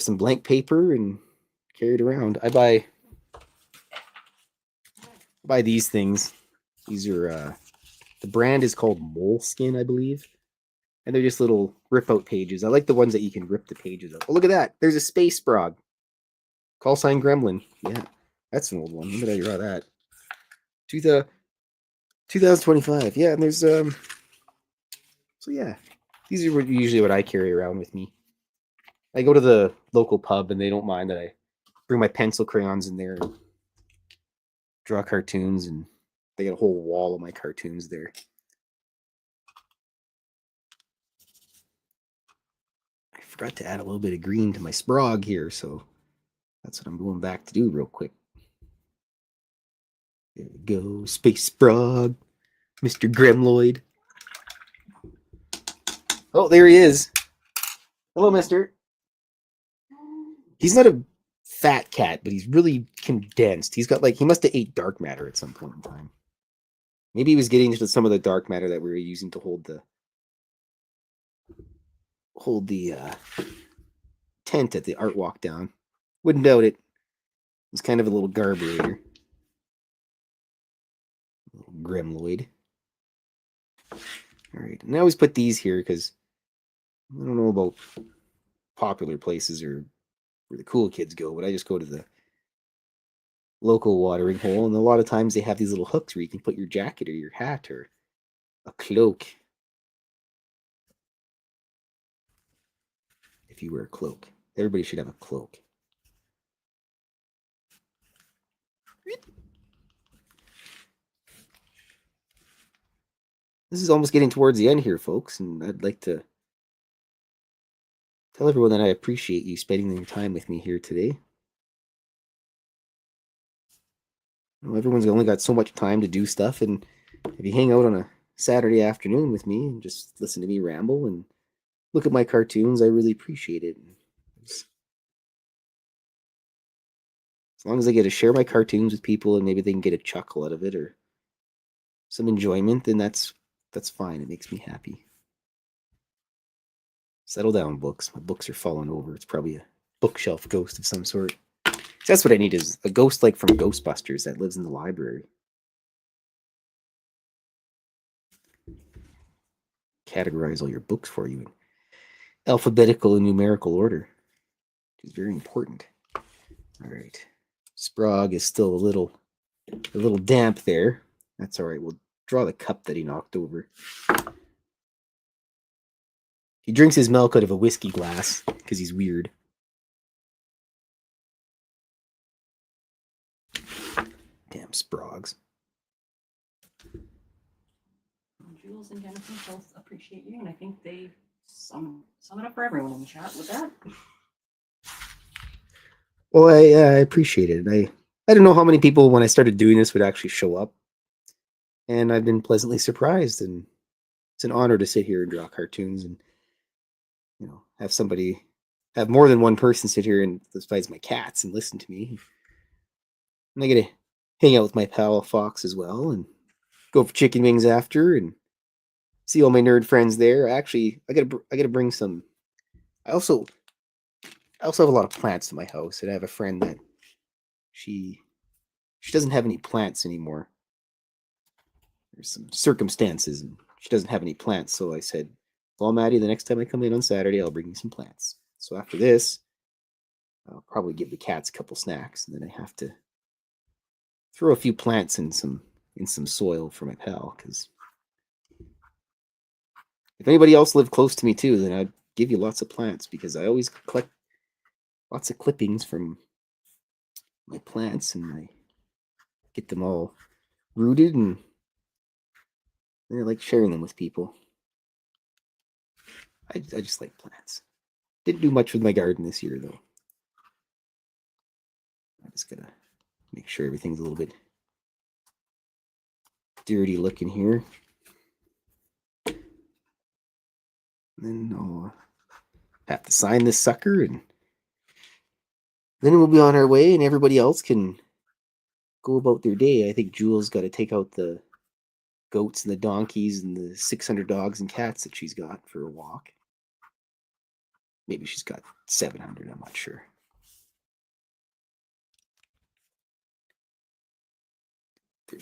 some blank paper and carry it around. I buy these things. These are the brand is called Moleskin, I believe. And they're just little rip out pages. I like the ones that you can rip the pages out. Oh, look at that. There's a space frog. Call sign Gremlin. Yeah, that's an old one. When did I draw that? 2025. Yeah, and there's so yeah. These are usually what I carry around with me. I go to the local pub and they don't mind that I bring my pencil crayons in there and draw cartoons, and they got a whole wall of my cartoons there. I forgot to add a little bit of green to my sprog here, so that's what I'm going back to do real quick. There we go, Space Sprog, Mr. Gremloid. Oh, there he is. Hello, mister. He's not a fat cat, but he's really condensed. He's got he must have ate dark matter at some point in time. Maybe he was getting into some of the dark matter that we were using to hold the tent at the art walk down. Wouldn't doubt it. It's kind of a little garburator. Gremloid. Alright, and I always put these here because I don't know about popular places or where the cool kids go, but I just go to the local watering hole, and a lot of times they have these little hooks where you can put your jacket or your hat or a cloak. If you wear a cloak. Everybody should have a cloak. This is almost getting towards the end here, folks, and I'd like to tell everyone that I appreciate you spending your time with me here today. Everyone's only got so much time to do stuff, and if you hang out on a Saturday afternoon with me and just listen to me ramble and look at my cartoons, I really appreciate it. As long as I get to share my cartoons with people and maybe they can get a chuckle out of it or some enjoyment, then that's fine. It makes me happy. Settle down, books. My books are falling over. It's probably a bookshelf ghost of some sort. That's what I need, is a ghost like from Ghostbusters that lives in the library. Categorize all your books for you in alphabetical and numerical order, which is very important. All right. Sprog is still a little damp there. That's all right. We'll draw the cup that he knocked over. He drinks his milk out of a whiskey glass because he's weird. Damn Sprogs. Jules and Jennifer both appreciate you, and I think they Sum it up for everyone in the chat with that. Well, I appreciate it. I don't know how many people when I started doing this would actually show up, and I've been pleasantly surprised. And it's an honor to sit here and draw cartoons, and have more than one person sit here and besides my cats and listen to me. And I get to hang out with my pal Fox as well, and go for chicken wings after, and see all my nerd friends there. Actually, I gotta bring some. I also have a lot of plants in my house, and I have a friend that she doesn't have any plants anymore. There's some circumstances, and she doesn't have any plants. So I said, "Well, Maddie, the next time I come in on Saturday, I'll bring you some plants." So after this, I'll probably give the cats a couple snacks, and then I have to throw a few plants in some soil for my pal. Because if anybody else lived close to me too, then I'd give you lots of plants, because I always collect lots of clippings from my plants, and I get them all rooted, and I like sharing them with people. I just like plants. Didn't do much with my garden this year, though. I just gotta make sure everything's a little bit dirty looking here. And then I'll have to sign this sucker, and then we'll be on our way, and everybody else can go about their day. I think Jules got to take out the goats and the donkeys and the 600 dogs and cats that she's got for a walk. Maybe she's got 700, I'm not sure.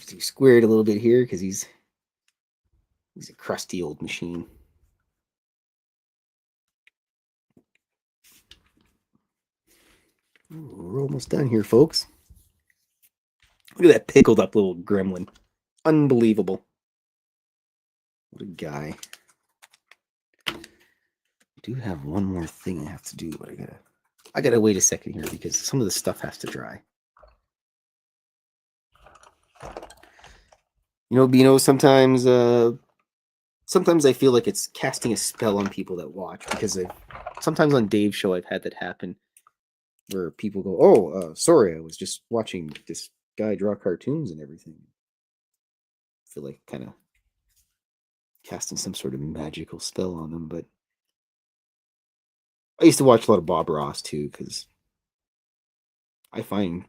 He squared a little bit here because he's a crusty old machine. Ooh, we're almost done here, folks. Look at that pickled up little gremlin. Unbelievable. What a guy. I do have one more thing I have to do, but I gotta wait a second here because some of the stuff has to dry. Bino, sometimes I feel like it's casting a spell on people that watch, because sometimes on Dave's show I've had that happen where people go, "Oh, sorry, I was just watching this guy draw cartoons and everything." I feel like kind of casting some sort of magical spell on them, but I used to watch a lot of Bob Ross too, because I find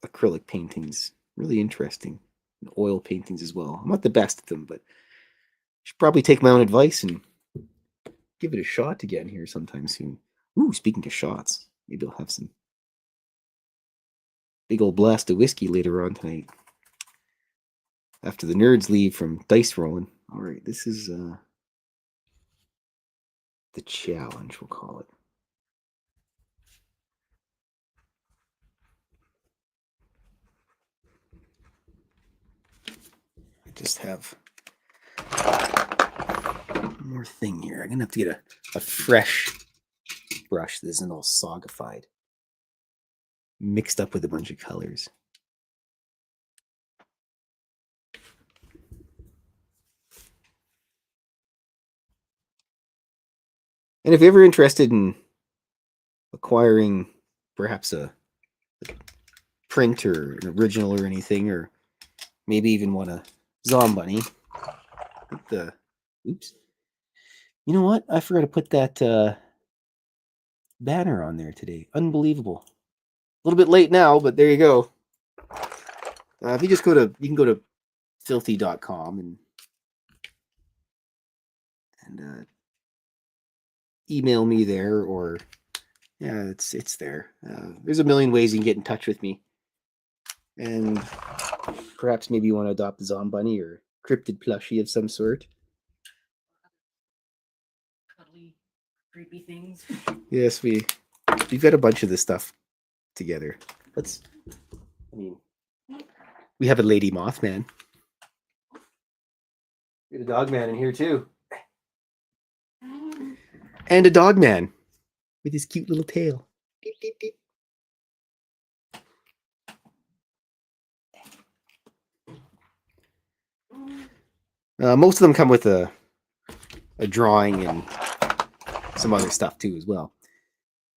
acrylic paintings really interesting, and oil paintings as well. I'm not the best at them, but I should probably take my own advice and give it a shot again here sometime soon. Ooh, speaking of shots, maybe I'll have some big old blast of whiskey later on tonight after the nerds leave from dice rolling. All right, this is the challenge, we'll call it. I just have one more thing here. I'm gonna have to get a fresh brush that isn't all sogified, mixed up with a bunch of colors. And if you're ever interested in acquiring perhaps a print or an original or anything, or maybe even want a Zombunny, oops. You know what? I forgot to put that banner on there today. Unbelievable. A little bit late now, but there you go. If you just you can go to Fylthy.com and email me there, or yeah, it's there. There's a million ways you can get in touch with me, and perhaps maybe you want to adopt a Zombunny or Cryptid plushie of some sort. Cuddly, creepy things. Yes, we've got a bunch of this stuff together. We have a lady Mothman. We have a dog man in here too. And a dog man with his cute little tail. Beep, beep, beep. Most of them come with a drawing and some other stuff too as well.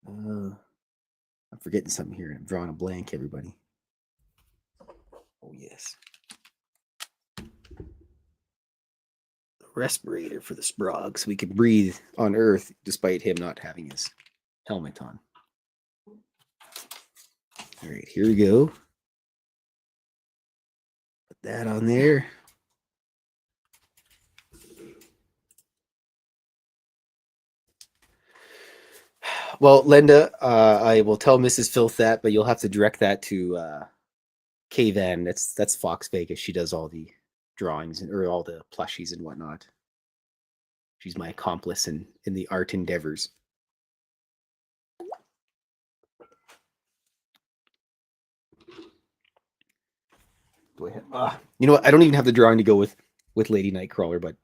I'm forgetting something here. I'm drawing a blank, everybody. Oh, yes. Respirator for the Sprog so we can breathe on Earth despite him not having his helmet on. All right, here we go. Put that on there. Well, Linda, I will tell Mrs. Fylth that, but you'll have to direct that to K-Van. That's Fox Vegas. She does all the drawings or all the plushies and whatnot. She's my accomplice in the art endeavors. Do I have, you know what? I don't even have the drawing to go with Lady Nightcrawler, but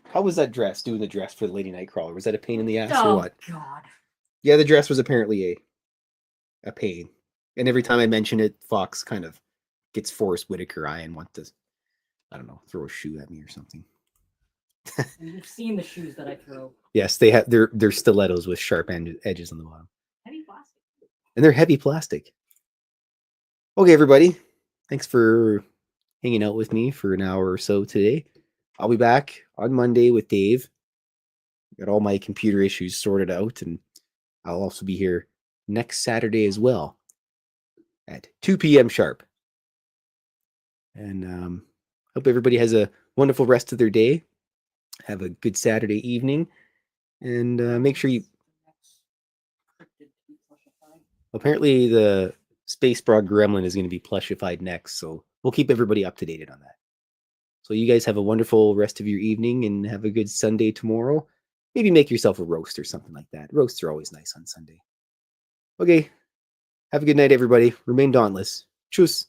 how was that dress? Doing the dress for the Lady Nightcrawler? Was that a pain in the ass or what? Oh God. Yeah, the dress was apparently a pain. And every time I mention it, Fox kind of gets Forrest Whitaker eye and wants to, I don't know, throw a shoe at me or something. You've seen the shoes that I throw. Yes, they have. They're stilettos with sharp edges on the bottom. Heavy plastic. And they're heavy plastic. Okay, everybody. Thanks for hanging out with me for an hour or so today. I'll be back on Monday with Dave. Got all my computer issues sorted out, and I'll also be here next Saturday as well at 2 p.m. sharp. And hope everybody has a wonderful rest of their day. Have a good Saturday evening, and make sure you. Apparently, the Space Frog Gremlin is going to be plushified next, so we'll keep everybody up to date on that. So you guys have a wonderful rest of your evening, and have a good Sunday tomorrow. Maybe make yourself a roast or something like that. Roasts are always nice on Sunday. Okay, have a good night, everybody. Remain dauntless. Tschüss.